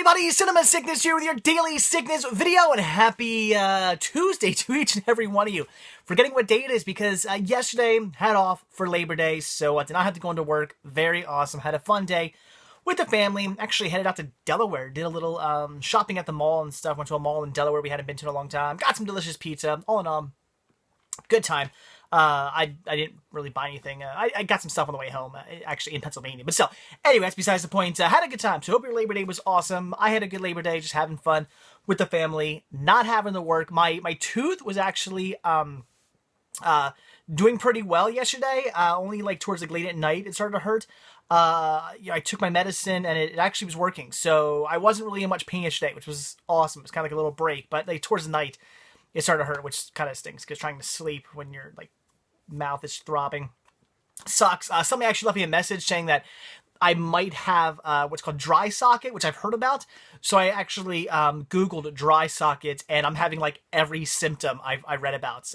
everybody, Cinema Sickness here with your daily sickness video, and happy Tuesday to each and every one of you. Forgetting what day it is because yesterday had off for Labor Day, so I did not have to go into work. Very awesome. Had a fun day with the family. Actually headed out to Delaware, did a little shopping at the mall and stuff. Went to a mall in Delaware we hadn't been to in a long time. Got some delicious pizza. All in all, good time. I didn't really buy anything. I got some stuff on the way home, actually in Pennsylvania. But still, anyway, that's besides the point. Had a good time. So hope your Labor Day was awesome. I had a good Labor Day, just having fun with the family, not having to work. My tooth was actually doing pretty well yesterday. Only like towards like late at night it started to hurt. I took my medicine and it actually was working. So I wasn't really in much pain yesterday, which was awesome. It's kind of like a little break. But like towards the night, it started to hurt, which kind of stinks because trying to sleep when your like mouth is throbbing sucks. Somebody actually left me a message saying that I might have what's called dry socket, which I've heard about. So I actually Googled dry socket, and I'm having like every symptom I read about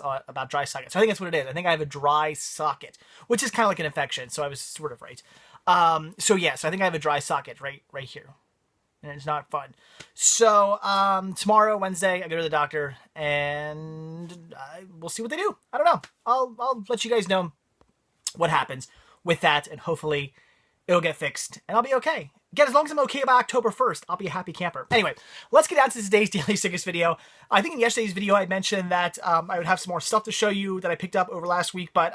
dry socket. So I think that's what it is. I think I have a dry socket, which is kind of like an infection. So I was sort of right. So yes, I think I have a dry socket right here. And it's not fun. So, tomorrow, Wednesday, I go to the doctor, and we'll see what they do. I don't know. I'll let you guys know what happens with that, and hopefully it'll get fixed, and I'll be okay. Again, as long as I'm okay by October 1st, I'll be a happy camper. Anyway, let's get down to today's Daily Sickness video. I think in yesterday's video I mentioned that I would have some more stuff to show you that I picked up over last week, but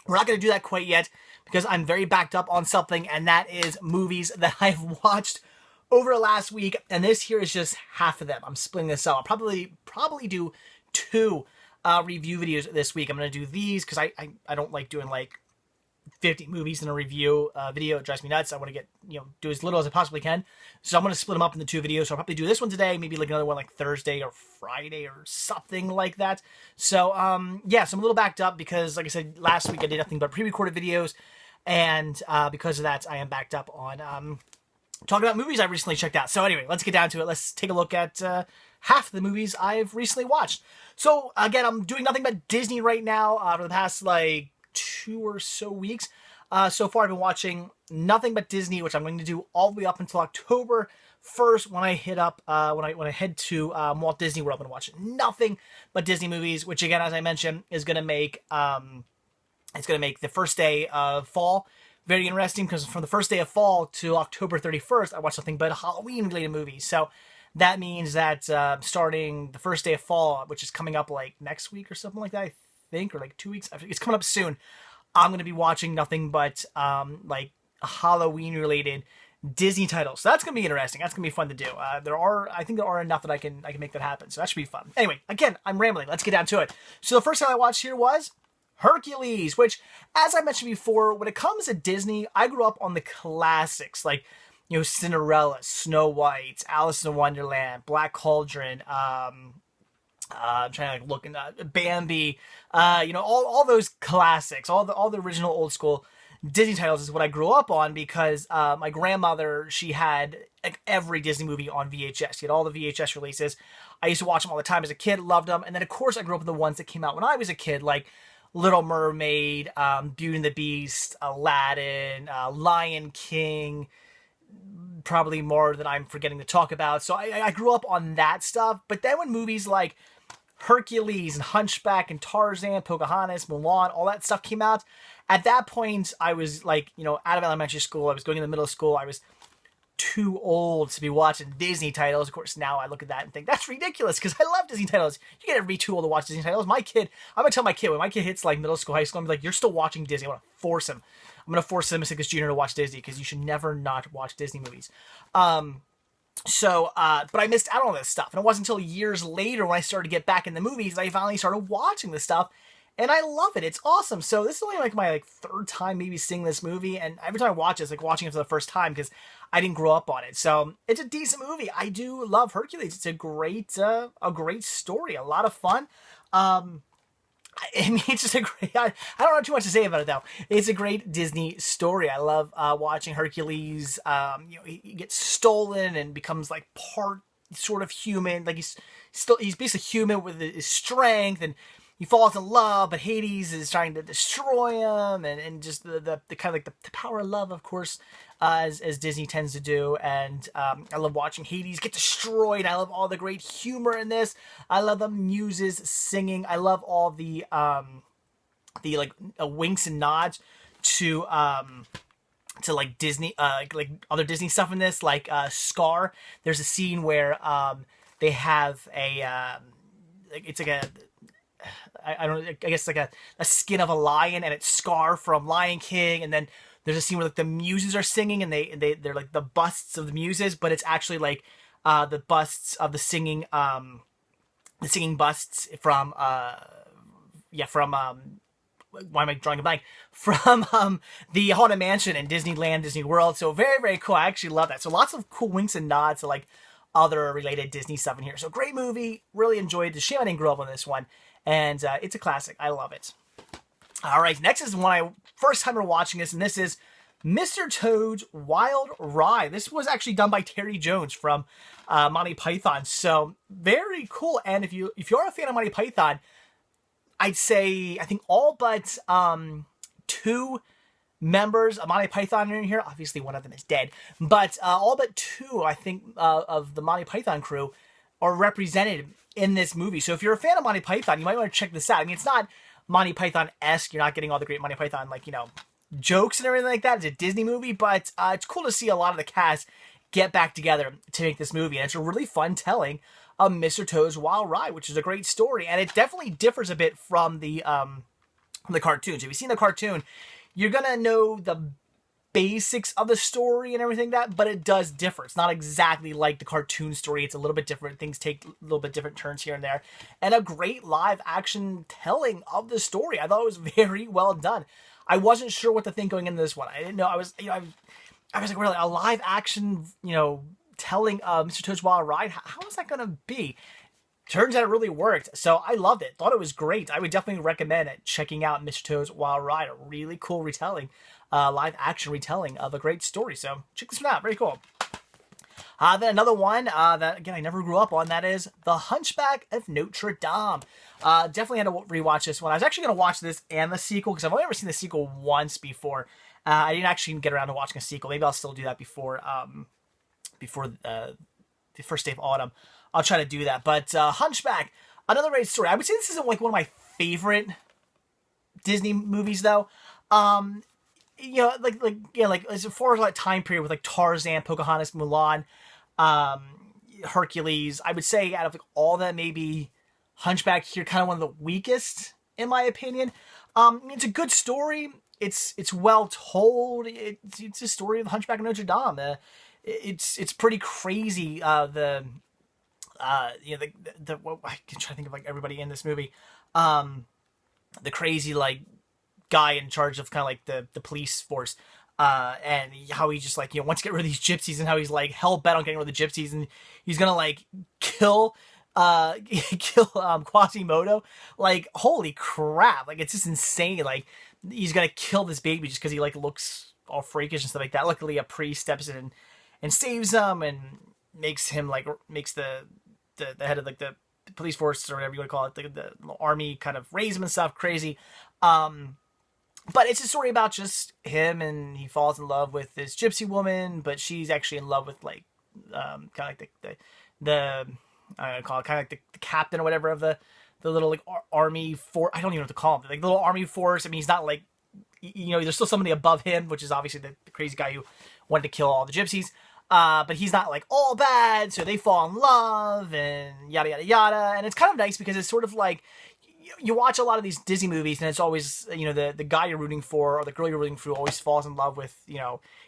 we're not going to do that quite yet, because I'm very backed up on something, and that is movies that I've watched over last week, and this here is just half of them. I'm splitting this up. I'll probably do two review videos this week. I'm going to do these because I don't like doing like 50 movies in a review video. It drives me nuts. I want to get, do as little as I possibly can. So I'm going to split them up into two videos. So I'll probably do this one today, maybe like another one like Thursday or Friday or something like that. So, yeah, so I'm a little backed up because, like I said, last week I did nothing but pre-recorded videos, and because of that, I am backed up on talking about movies I recently checked out. So anyway, let's get down to it. Let's take a look at half the movies I've recently watched. So again, I'm doing nothing but Disney right now for the past like 2 or so weeks. So far I've been watching nothing but Disney, which I'm going to do all the way up until October 1st when I hit up when I head to Walt Disney World. I'm going to watch nothing but Disney movies, which again, as I mentioned, is going to make the first day of fall very interesting, because from the first day of fall to October 31st, I watched nothing but Halloween-related movies. So that means that starting the first day of fall, which is coming up like next week or something like that, I think, or like 2 weeks, it's coming up soon, I'm going to be watching nothing but like Halloween-related Disney titles. So that's going to be interesting. That's going to be fun to do. I think there are enough that I can make that happen. So that should be fun. Anyway, again, I'm rambling. Let's get down to it. So the first time I watched here was Hercules, which, as I mentioned before, when it comes to Disney, I grew up on the classics, like, Cinderella, Snow White, Alice in Wonderland, Black Cauldron, I'm trying to like look in Bambi, all those classics, all the original old school Disney titles is what I grew up on, because my grandmother, she had like every Disney movie on VHS. She had all the VHS releases. I used to watch them all the time as a kid, loved them, and then of course I grew up with the ones that came out when I was a kid, like Little Mermaid, Beauty and the Beast, Aladdin, Lion King, probably more than I'm forgetting to talk about. So I grew up on that stuff. But then when movies like Hercules and Hunchback and Tarzan, Pocahontas, Mulan, all that stuff came out, at that point I was like, out of elementary school, I was going into middle school, I was too old to be watching Disney titles. Of course, now I look at that and think that's ridiculous, because I love Disney titles. You can't ever be too old to watch Disney titles. I'm gonna tell my kid, when my kid hits like middle school, high school, I'm like, you're still watching Disney. I'm gonna force him. I'm gonna force Cinema Sickness Jr. to watch Disney, because you should never not watch Disney movies. But I missed out on this stuff, and it wasn't until years later when I started to get back in the movies that I finally started watching this stuff. And I love it. It's awesome. So this is only like my third time maybe seeing this movie. And every time I watch it, it's like watching it for the first time, because I didn't grow up on it. So it's a decent movie. I do love Hercules. It's a great story. A lot of fun. It's just a great, I don't know too much to say about it though. It's a great Disney story. I love watching Hercules. He gets stolen and becomes like part sort of human. Like he's basically human with his strength, and he falls in love, but Hades is trying to destroy him, and just the kind of like the power of love, of course, as Disney tends to do. And I love watching Hades get destroyed. I love all the great humor in this. I love the muses singing. I love all the like winks and nods to like Disney, like other Disney stuff in this, like Scar. There's a scene where they have a it's like a I don't know, I guess like a skin of a lion, and it's Scar from Lion King. And then there's a scene where like the muses are singing, and they're like the busts of the muses, but it's actually like the busts of the singing busts from why am I drawing a blank? From the Haunted Mansion in Disneyland, Disney World. So very, very cool. I actually love that. So lots of cool winks and nods to like other related Disney stuff in here. So great movie. Really enjoyed it. Shame I didn't grow up on this one. And it's a classic. I love it. All right. Next is one first time we're watching this, and this is Mr. Toad's Wild Ride. This was actually done by Terry Jones from Monty Python. So very cool. And if you're a fan of Monty Python, I'd say I think all but 2 members of Monty Python are in here. Obviously, one of them is dead, but all but 2, I think, of the Monty Python crew are represented in this movie. So if you're a fan of Monty Python, you might want to check this out. I mean, it's not Monty Python-esque. You're not getting all the great Monty Python, like, jokes and everything like that. It's a Disney movie, but it's cool to see a lot of the cast get back together to make this movie. And it's a really fun telling of Mr. Toad's Wild Ride, which is a great story. And it definitely differs a bit from the cartoons. If you've seen the cartoon, you're going to know the basics of the story and everything but it does differ. It's not exactly like the cartoon story. It's a little bit different. Things take a little bit different turns here and there. And a great live action telling of the story. I thought it was very well done. I wasn't sure what to think going into this one. I didn't know. I was like, really, a live action, telling of Mr. Toad's Wild Ride? How is that going to be? Turns out it really worked. So I loved it. Thought it was great. I would definitely recommend checking out Mr. Toad's Wild Ride. A really cool retelling, live action retelling of a great story. So check this one out. Very cool. Then another one that, again, I never grew up on, that is The Hunchback of Notre Dame. Definitely had to rewatch this one. I was actually going to watch this and the sequel, because I've only ever seen the sequel once before. I didn't actually get around to watching a sequel. Maybe I'll still do that before the first day of autumn. I'll try to do that. But Hunchback, another great story. I would say this isn't like one of my favorite Disney movies, though. Like as far as like time period with like Tarzan, Pocahontas, Mulan, Hercules, I would say out of like all that, maybe Hunchback here, kind of one of the weakest in my opinion. It's a good story. It's well told. It's a story of the Hunchback of Notre Dame. It's pretty crazy. I can try to think of like everybody in this movie. The crazy like guy in charge of kind of like the police force, and how he just like wants to get rid of these gypsies, and how he's like hell bent on getting rid of the gypsies, and he's gonna like kill Quasimodo. Like, holy crap! Like, it's just insane. Like, he's gonna kill this baby just because he like looks all freakish and stuff like that. Luckily, a priest steps in and saves him, and makes the head of like the police force or whatever you want to call it, the army, kind of raise him and stuff. Crazy. But it's a story about just him, and he falls in love with this gypsy woman, but she's actually in love with like kind of like the I don't know, call it kind of like the captain or whatever of the little like army force. I don't even know what to call him. Like the little army force. I mean, he's not like, there's still somebody above him, which is obviously the crazy guy who wanted to kill all the gypsies. But he's not like all bad, so they fall in love and yada yada yada. And it's kind of nice because it's sort of like, you watch a lot of these Disney movies, and it's always, the guy you're rooting for or the girl you're rooting for always falls in love with,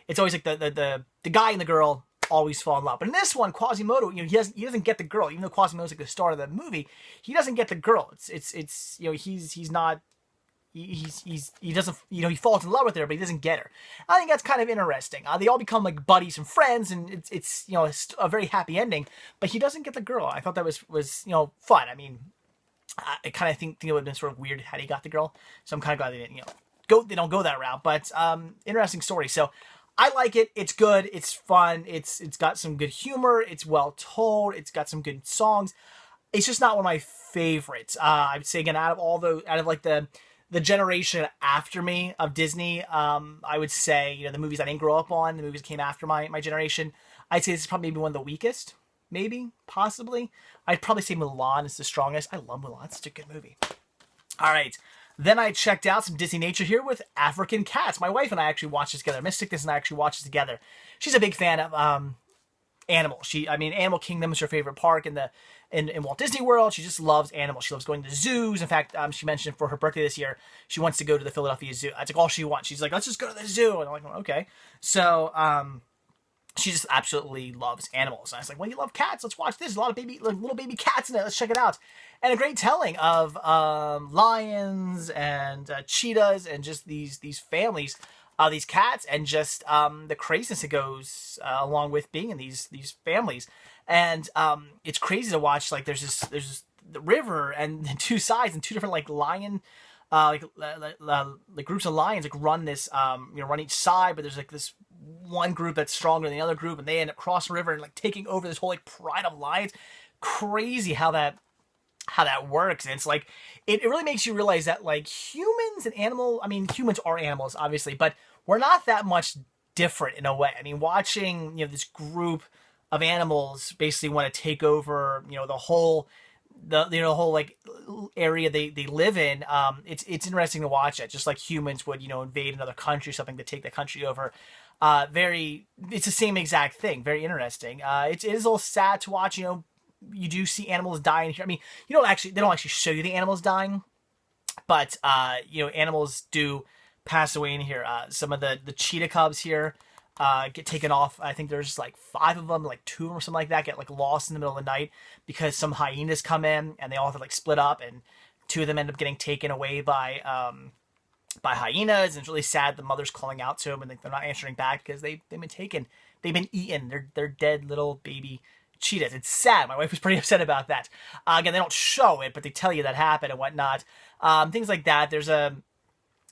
it's always like the guy and the girl always fall in love. But in this one, Quasimodo, he doesn't get the girl, even though Quasimodo's like the star of the movie. He doesn't get the girl. He falls in love with her, but he doesn't get her. I think that's kind of interesting. They all become like buddies and friends, and it's a very happy ending. But he doesn't get the girl. I thought that was fun. I mean, I kind of think it would have been sort of weird had he got the girl. So I'm kind of glad they didn't, they don't go that route. But interesting story. So I like it. It's good. It's fun. It's got some good humor. It's well told. It's got some good songs. it's just not one of my favorites. I'd say again, out of like the generation after me of Disney, I would say, you know, the movies I didn't grow up on, the movies that came after my generation, I'd say this is probably maybe one of the weakest. Maybe, possibly. I'd probably say Mulan is the strongest. I love Mulan. It's such a good movie. All right. Then I checked out some Disney nature here with African Cats. My wife and I actually watched this together. Miss Sickness and I actually watched this together. She's a big fan of animals. Animal Kingdom is her favorite park in Walt Disney World. She just loves animals. She loves going to zoos. In fact, she mentioned for her birthday this year, she wants to go to the Philadelphia Zoo. That's like all she wants. She's like, let's just go to the zoo. And I'm like, well, okay. So, she just absolutely loves animals. And I was like, well, you love cats. Let's watch this. There's a lot of little baby cats in it. Let's check it out. And a great telling of lions and cheetahs and just these families, these cats, and just the craziness that goes along with being in these families. And it's crazy to watch. Like there's this the river and two sides and two different like lion. Like groups of lions like run this run each side, but there's like this one group that's stronger than the other group, and they end up crossing the river and like taking over this whole like pride of lions. Crazy how that works. And it's like it really makes you realize that like humans and humans are animals obviously, but we're not that much different in a way. I mean, watching this group of animals basically want to take over the whole like area they live in. It's interesting to watch it, just like humans would invade another country or something to take the country over. It's the same exact thing. Very interesting. It is a little sad to watch. You do see animals dying here. I mean, they don't actually show you the animals dying, but animals do pass away in here. Some of the cheetah cubs here get taken off. I think there's like 5 of them, like 2 or something like that, get like lost in the middle of the night because some hyenas come in and they all have to like split up, and 2 of them end up getting taken away by hyenas. And it's really sad. The mother's calling out to them and they're not answering back because they've been eaten. They're dead little baby cheetahs. It's sad. My wife was pretty upset about that. Again, they don't show it, but they tell you that happened and whatnot. Things like that. There's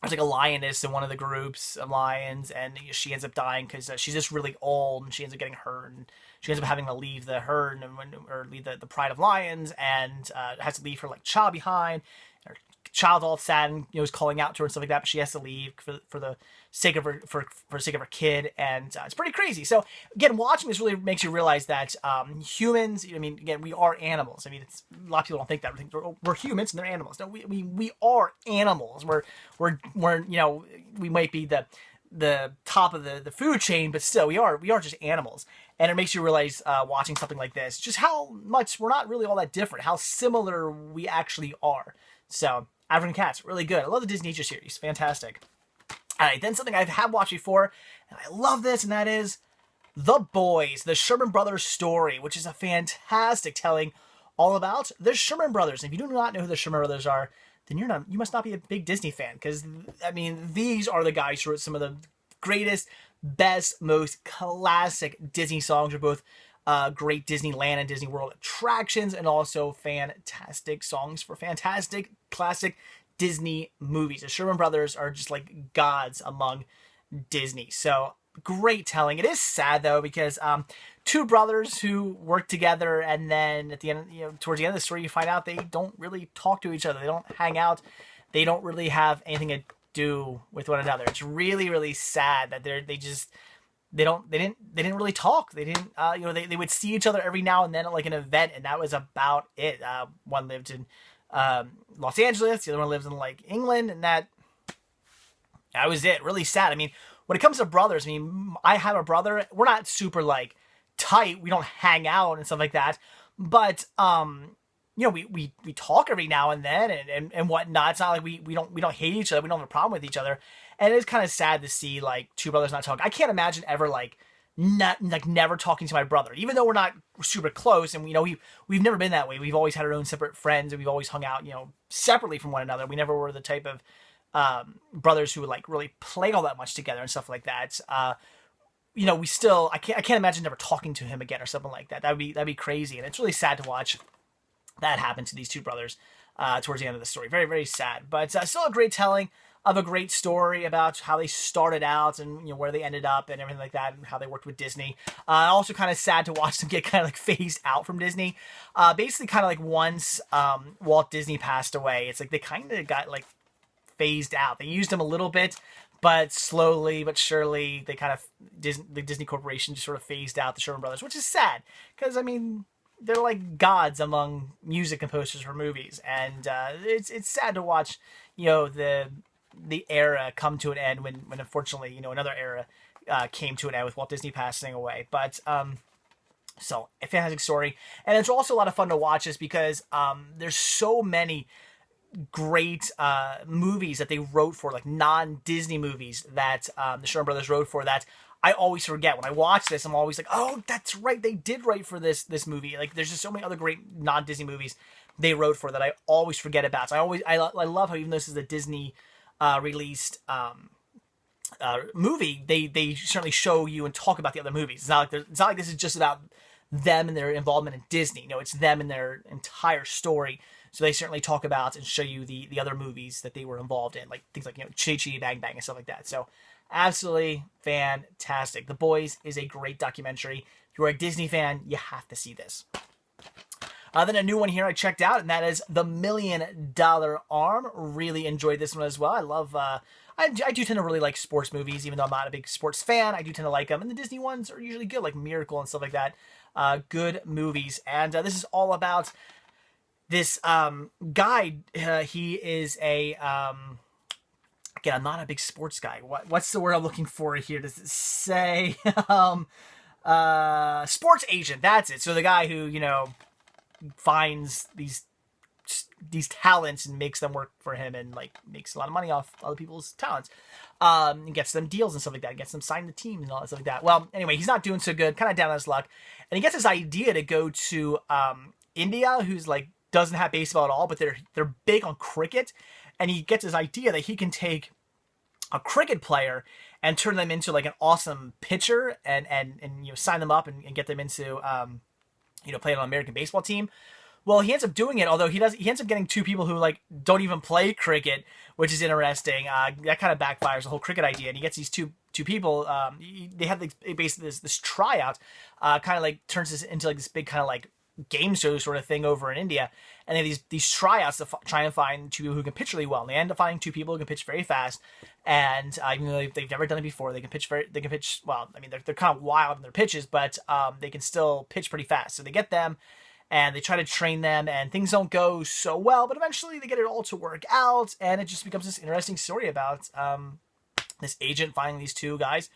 like a lioness in one of the groups of lions, and she ends up dying because she's just really old, and she ends up getting hurt, and she ends up having to leave the herd or leave the pride of lions, and has to leave her like child behind. Her child's all sad and is calling out to her and stuff like that, but she has to leave for the sake of her for the sake of her kid, and it's pretty crazy. So again, watching this really makes you realize that humans, again, we are animals. A lot of people don't think that. We think we're humans and they're animals. No, we are animals. We're we might be the top of the food chain, but still we are just animals. And it makes you realize watching something like this just how much we're not really all that different, how similar we actually are. So African Cats, really good. I love the Disney Nature series, fantastic. All right, then something I have watched before, and I love this, and that is The Boys, the Sherman Brothers story, which is a fantastic telling all about the Sherman Brothers. If you do not know who the Sherman Brothers are, then you must not be a big Disney fan, because these are the guys who wrote some of the greatest, best, most classic Disney songs. Are both great Disneyland and Disney World attractions, and also fantastic songs for fantastic classic Disney movies. The Sherman Brothers are just like gods among Disney. So great telling. It is sad though, because 2 brothers who work together, and then at the end, towards the end of the story, you find out they don't really talk to each other. They don't hang out. They don't really have anything to do with one another. It's really, really sad that they didn't really talk. They didn't, they would see each other every now and then at like an event, and that was about it. One lived in Los Angeles, the other one lives in like England, and that was it. Really sad. When it comes to brothers, I have a brother. We're not super like tight. We don't hang out and stuff like that, but we talk every now and then and whatnot. It's not like we don't hate each other. We don't have a problem with each other. And it's kind of sad to see like 2 brothers not talk. I can't imagine ever never talking to my brother, even though we're not super close, and we've never been that way. We've always had our own separate friends, and we've always hung out separately from one another. We never were the type of brothers who would like really play all that much together and stuff like that. We still, I can't imagine never talking to him again or something like that. That'd be crazy, and it's really sad to watch that happen to these 2 brothers towards the end of the story. Very, very sad, but still a great telling. of a great story about how they started out and where they ended up and everything like that, and how they worked with Disney. Also kind of sad to watch them get kind of like phased out from Disney. Basically kind of like once Walt Disney passed away, it's like they kind of got like phased out. They used him a little bit, but slowly but surely they kind of the Disney Corporation just sort of phased out the Sherman Brothers, which is sad because I mean they're like gods among music composers for movies, and it's sad to watch the era come to an end when unfortunately another era came to an end with Walt Disney passing away. But so a fantastic story, and it's also a lot of fun to watch just because there's so many great movies that they wrote for, like non-Disney movies that the Sherman Brothers wrote for, that I always forget. When I watch this, I'm always like, oh, that's right, they did write for this movie. Like, there's just so many other great non-Disney movies they wrote for that I always forget about. So I love how even though this is a Disney released movie, they certainly show you and talk about the other movies. It's not like this is just about them and their involvement in Disney. No, it's them and their entire story. So they certainly talk about and show you the other movies that they were involved in, like things like Chi-Chi, Bang Bang, and stuff like that. So absolutely fantastic. The Boys is a great documentary. If you're a Disney fan, you have to see this. Then a new one here I checked out, and that is The $1 Million Arm. Really enjoyed this one as well. I love, I do tend to really like sports movies, even though I'm not a big sports fan. I do tend to like them, and the Disney ones are usually good, like Miracle and stuff like that. Good movies. And this is all about this guy. He is a, again, I'm not a big sports guy. What's the word I'm looking for here? Does it say sports agent? That's it. So the guy who, finds these talents and makes them work for him and like makes a lot of money off other people's talents, and gets them deals and stuff like that, gets them signed to teams and all that stuff like that. Well, anyway, he's not doing so good, kind of down on his luck, and he gets this idea to go to India, who's like doesn't have baseball at all, but they're big on cricket, and he gets this idea that he can take a cricket player and turn them into like an awesome pitcher and sign them up and get them into play on an American baseball team. Well, he ends up doing it, although he ends up getting two people who like don't even play cricket, which is interesting. That kind of backfires the whole cricket idea, and he gets these two people. They have basically this tryout, kind of like turns this into like this big kind of like game show sort of thing over in India, and they have these tryouts to try and find two people who can pitch really well. And they end up finding two people who can pitch very fast, and even though they've never done it before, they can pitch well. I mean, they're kind of wild in their pitches, but they can still pitch pretty fast. So they get them, and they try to train them, and things don't go so well, but eventually they get it all to work out, and it just becomes this interesting story about this agent finding these two guys,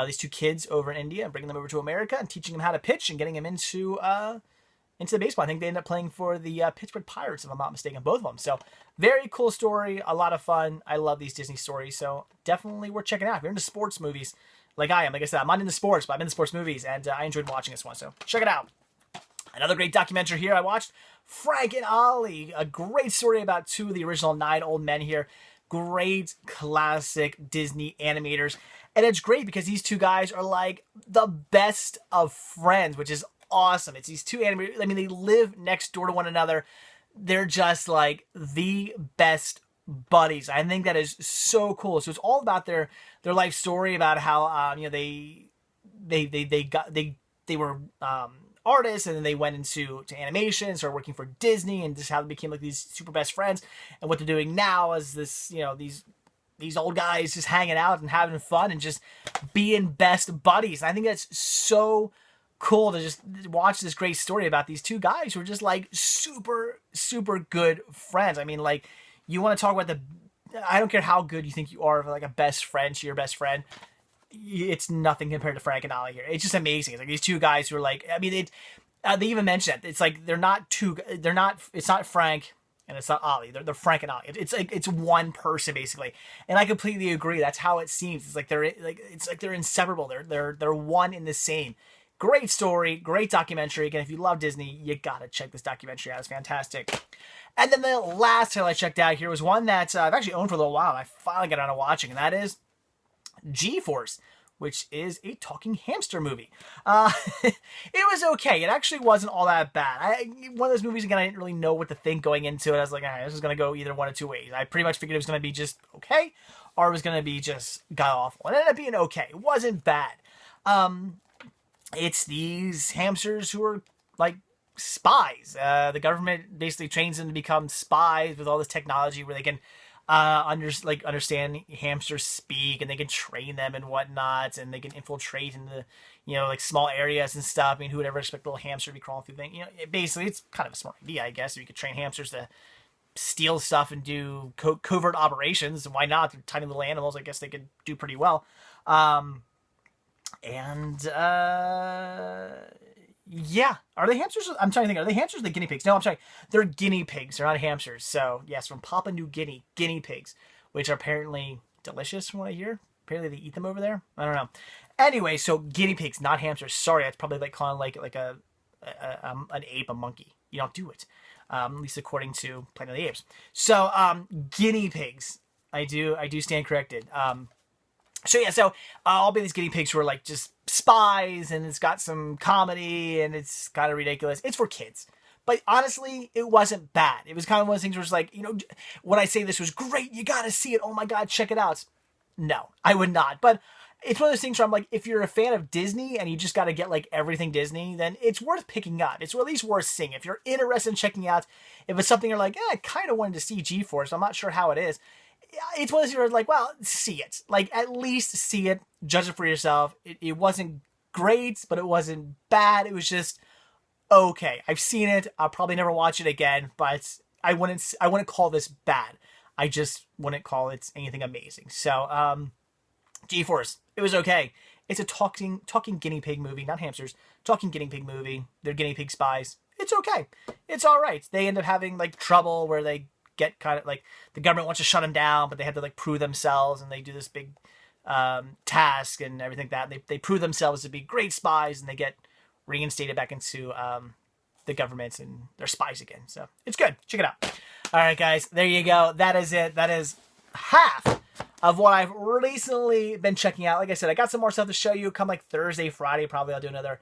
these two kids over in India, and bringing them over to America and teaching them how to pitch and getting them into the baseball. I think they end up playing for the Pittsburgh Pirates, if I'm not mistaken, both of them. So very cool story, a lot of fun. I love these Disney stories, so definitely worth checking out. If you're into sports movies, like I am, like I said, I'm not into sports, but I'm into sports movies, and I enjoyed watching this one, so check it out. Another great documentary here I watched, Frank and Ollie, a great story about two of the original 9 old men here. Great classic Disney animators, and it's great because these two guys are like the best of friends, which is awesome. It's these two animators. I mean, they live next door to one another. They're just like the best buddies. I think that is so cool. So it's all about their life story, about how they were artists, and then they went into animation, started working for Disney, and just how they became like these super best friends. And what they're doing now is this, these old guys just hanging out and having fun and just being best buddies. And I think that's so cool to just watch this great story about these two guys who are just like super, super good friends. I mean, like, you want to talk about I don't care how good you think you are for like a best friend to your best friend, it's nothing compared to Frank and Ollie here. It's just amazing. It's like these two guys who are like, I mean, they even mentioned it. It's like it's not Frank and it's not Ollie. They're Frank and Ollie. It's like it's one person basically. And I completely agree. That's how it seems. It's like they're inseparable. They're one in the same. Great story, great documentary. Again, if you love Disney, you gotta check this documentary out. It's fantastic. And then the last title I checked out here was one that I've actually owned for a little while, and I finally got around to watching, and that is G-Force. which is a talking hamster movie. It was okay. It actually wasn't all that bad. One of those movies, again, I didn't really know what to think going into it. I was like, all right, this is going to go either one of two ways. I pretty much figured it was going to be just okay, or it was going to be just god-awful. It ended up being okay. It wasn't bad. It's these hamsters who are, like, spies. The government basically trains them to become spies with all this technology where they can understand hamsters speak, and they can train them and whatnot, and they can infiltrate into, like small areas and stuff. I mean, who would ever expect a little hamster to be crawling through things? Basically, it's kind of a smart idea, I guess. If you could train hamsters to steal stuff and do covert operations, why not? They're tiny little animals. I guess they could do pretty well. Yeah. Are they hamsters? I'm trying to think. Are they hamsters or the guinea pigs? No, I'm sorry. They're guinea pigs. They're not hamsters. So, yes, from Papua New Guinea, guinea pigs, which are apparently delicious from what I hear. Apparently they eat them over there. I don't know. Anyway, so guinea pigs, not hamsters. Sorry, that's probably like calling like an ape a monkey. You don't do it. At least according to Planet of the Apes. So, guinea pigs. I do stand corrected. I'll be these guinea pigs who are like just spies, and it's got some comedy, and it's kind of ridiculous. It's for kids. But honestly, it wasn't bad. It was kind of one of those things where it's like, when I say this was great, you gotta see it. Oh my God, check it out. No, I would not. But it's one of those things where I'm like, if you're a fan of Disney and you just gotta get like everything Disney, then it's worth picking up. It's at least worth seeing. If you're interested in checking out, if it's something you're like, I kind of wanted to see G-Force, I'm not sure how it is. It's one of those where like, well, see it. Like, at least see it. Judge it for yourself. It wasn't great, but it wasn't bad. It was just okay. I've seen it. I'll probably never watch it again, but I wouldn't call this bad. I just wouldn't call it anything amazing. So, G-Force, it was okay. It's a talking guinea pig movie, not hamsters. Talking guinea pig movie. They're guinea pig spies. It's okay. It's all right. They end up having like trouble where they get kind of like the government wants to shut them down, but they have to like prove themselves, and they do this big task and everything like that. They prove themselves to be great spies, and they get reinstated back into the government, and they're spies again. So it's good. Check it out. All right, guys, there you go. That is it. That is half of what I've recently been checking out. Like I said, I got some more stuff to show you. Come like Thursday, Friday, probably I'll do another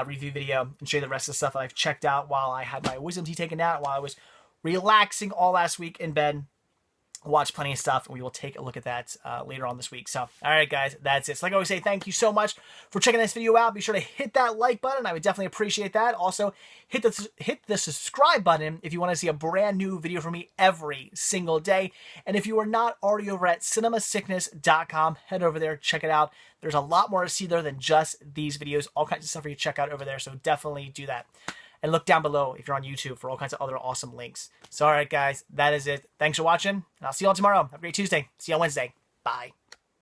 review video and show you the rest of the stuff that I've checked out while I had my wisdom teeth taken out, while I was relaxing all last week in bed. Watch plenty of stuff, and we will take a look at that later on this week. So, all right, guys, that's it. So like I always say, thank you so much for checking this video out. Be sure to hit that like button. I would definitely appreciate that. Also, hit the subscribe button if you want to see a brand new video from me every single day. And if you are not already over at cinemasickness.com, head over there, check it out. There's a lot more to see there than just these videos. All kinds of stuff for you to check out over there, so definitely do that. And look down below if you're on YouTube for all kinds of other awesome links. So, all right, guys, that is it. Thanks for watching, and I'll see you all tomorrow. Have a great Tuesday. See you on Wednesday. Bye.